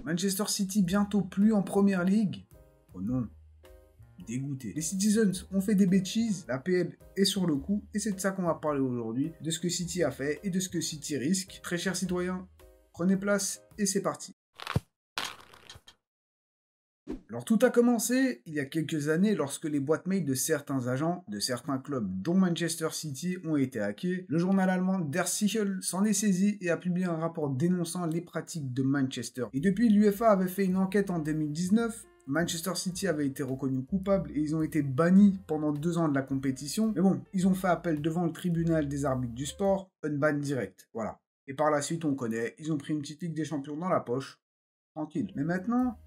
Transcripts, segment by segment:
Manchester City bientôt plus en Première Ligue? Oh non, dégoûté. Les Citizens ont fait des bêtises, la PL est sur le coup, et c'est de ça qu'on va parler aujourd'hui, de ce que City a fait et de ce que City risque. Très chers citoyens, prenez place et c'est parti. Alors tout a commencé il y a quelques années lorsque les boîtes mail de certains agents de certains clubs dont Manchester City ont été hackées. Le journal allemand Der Spiegel s'en est saisi et a publié un rapport dénonçant les pratiques de Manchester. Et depuis, l'UEFA avait fait une enquête en 2019. Manchester City avait été reconnu coupable et ils ont été bannis pendant 2 ans de la compétition. Mais bon, ils ont fait appel devant le tribunal des arbitres du sport, unban direct, voilà. Et par la suite, on connaît, ils ont pris une petite Ligue des Champions dans la poche, tranquille. Mais maintenant,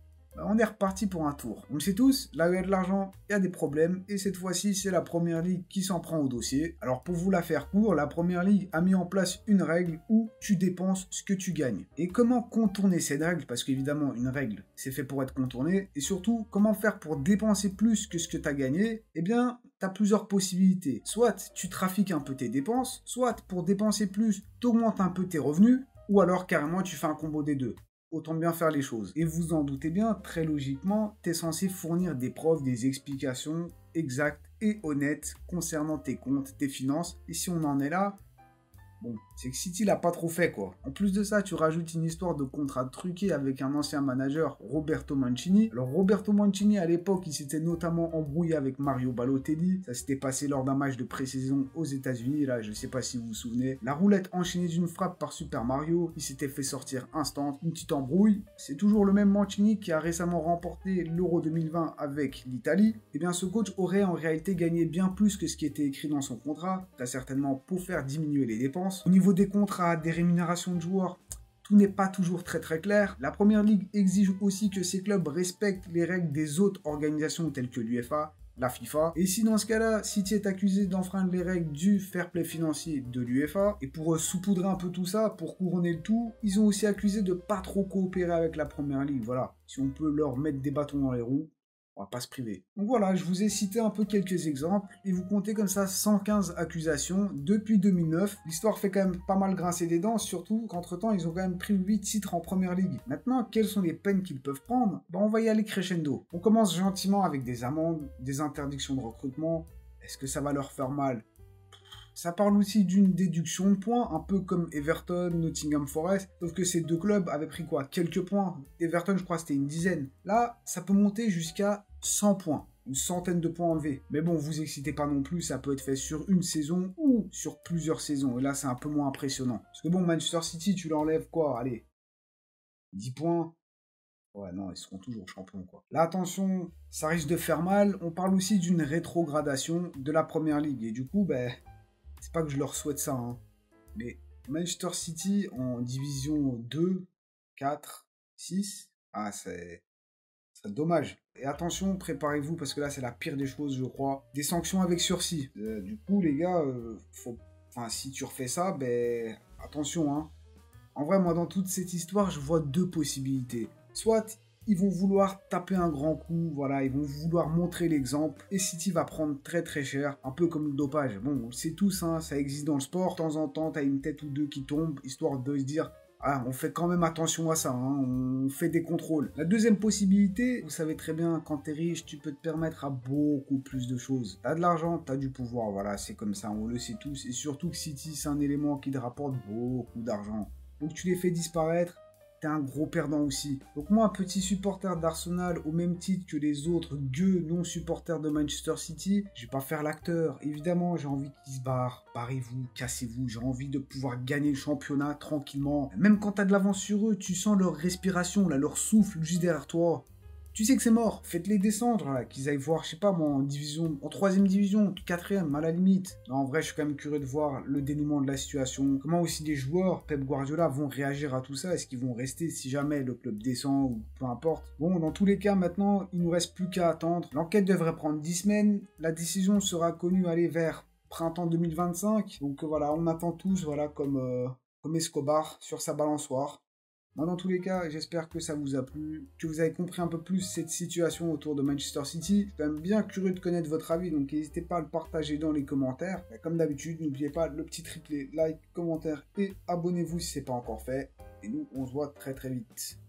on est reparti pour un tour. On le sait tous, là où il y a de l'argent, il y a des problèmes, et cette fois-ci, c'est la Première Ligue qui s'en prend au dossier. Alors pour vous la faire court, la Première Ligue a mis en place une règle où tu dépenses ce que tu gagnes. Et comment contourner cette règle? Parce qu'évidemment, une règle, c'est fait pour être contourné, et surtout, comment faire pour dépenser plus que ce que tu as gagné? Eh bien, tu as plusieurs possibilités. Soit tu trafiques un peu tes dépenses, soit pour dépenser plus, tu augmentes un peu tes revenus, ou alors carrément tu fais un combo des deux. Autant bien faire les choses. Et vous en doutez bien, très logiquement, tu es censé fournir des preuves, des explications exactes et honnêtes concernant tes comptes, tes finances. Et si on en est là, bon, c'est que City l'a pas trop fait quoi. En plus de ça, tu rajoutes une histoire de contrat truqué avec un ancien manager, Roberto Mancini. Alors Roberto Mancini à l'époque, il s'était notamment embrouillé avec Mario Balotelli. Ça s'était passé lors d'un match de pré-saison aux États-Unis. Là, je sais pas si vous vous souvenez. La roulette enchaînée d'une frappe par Super Mario. Il s'était fait sortir instant. Une petite embrouille. C'est toujours le même Mancini qui a récemment remporté l'Euro 2020 avec l'Italie. Eh bien, ce coach aurait en réalité gagné bien plus que ce qui était écrit dans son contrat. Très certainement pour faire diminuer les dépenses. Au niveau des contrats, des rémunérations de joueurs, tout n'est pas toujours très clair. La Première Ligue exige aussi que ces clubs respectent les règles des autres organisations telles que l'UEFA, la FIFA. Et si dans ce cas-là, City est accusé d'enfreindre les règles du fair play financier de l'UEFA, et pour saupoudrer un peu tout ça, pour couronner le tout, ils ont aussi accusé de pas trop coopérer avec la Première Ligue. Voilà, si on peut leur mettre des bâtons dans les roues, on va pas se priver. Donc voilà, je vous ai cité un peu quelques exemples, et vous comptez comme ça 115 accusations depuis 2009. L'histoire fait quand même pas mal grincer des dents, surtout qu'entre-temps, ils ont quand même pris 8 titres en Première Ligue. Maintenant, quelles sont les peines qu'ils peuvent prendre? On va y aller crescendo. On commence gentiment avec des amendes, des interdictions de recrutement. Est-ce que ça va leur faire mal? Ça parle aussi d'une déduction de points, un peu comme Everton, Nottingham Forest, sauf que ces deux clubs avaient pris quoi? Quelques points. Everton, je crois, c'était une dizaine. Là, ça peut monter jusqu'à 100 points. Une centaine de points enlevés. Mais bon, vous excitez pas non plus, ça peut être fait sur une saison ou sur plusieurs saisons. Et là, c'est un peu moins impressionnant. Parce que bon, Manchester City, tu l'enlèves quoi? Allez, 10 points. Ouais, non, ils seront toujours champions, quoi. Là, attention, ça risque de faire mal. On parle aussi d'une rétrogradation de la Première Ligue. Et du coup, ben... c'est pas que je leur souhaite ça, hein. Mais Manchester City en division 2, 4, 6, ah, c'est dommage. Et attention, préparez-vous, parce que là, c'est la pire des choses, je crois. Des sanctions avec sursis. Du coup, les gars, si tu refais ça, ben, attention, hein. En vrai, moi, dans toute cette histoire, je vois deux possibilités. Soit ils vont vouloir taper un grand coup, voilà, ils vont vouloir montrer l'exemple, et City va prendre très cher, un peu comme le dopage. Bon, on le sait tous, hein, ça existe dans le sport, de temps en temps, t'as une tête ou deux qui tombe, histoire de se dire, ah, on fait quand même attention à ça, hein, on fait des contrôles. La deuxième possibilité, vous savez très bien, quand t'es riche, tu peux te permettre à beaucoup plus de choses. T'as de l'argent, t'as du pouvoir, voilà, c'est comme ça, on le sait tous, et surtout que City, c'est un élément qui te rapporte beaucoup d'argent. Donc tu les fais disparaître, t'es un gros perdant aussi. Donc moi, petit supporter d'Arsenal, au même titre que les autres gueux non-supporters de Manchester City, je vais pas faire l'acteur. Évidemment, j'ai envie qu'ils se barrent. Barrez-vous, cassez-vous. J'ai envie de pouvoir gagner le championnat tranquillement. Même quand t'as de l'avance sur eux, tu sens leur respiration, là, leur souffle juste derrière toi. Tu sais que c'est mort, faites-les descendre, là, qu'ils aillent voir, je sais pas moi, en division, en 3e division, 4e, à la limite. Non, en vrai, je suis quand même curieux de voir le dénouement de la situation. Comment aussi les joueurs, Pep Guardiola, vont réagir à tout ça? Est-ce qu'ils vont rester si jamais le club descend ou peu importe? Bon, dans tous les cas, maintenant, il nous reste plus qu'à attendre. L'enquête devrait prendre 10 semaines. La décision sera connue, aller vers printemps 2025. Donc voilà, on attend tous, voilà, comme Escobar sur sa balançoire. Moi, dans tous les cas, j'espère que ça vous a plu, que vous avez compris un peu plus cette situation autour de Manchester City. Je suis quand même bien curieux de connaître votre avis, donc n'hésitez pas à le partager dans les commentaires. Et comme d'habitude, n'oubliez pas le petit triplé, like, commentaire et abonnez-vous si ce n'est pas encore fait. Et nous, on se voit très vite.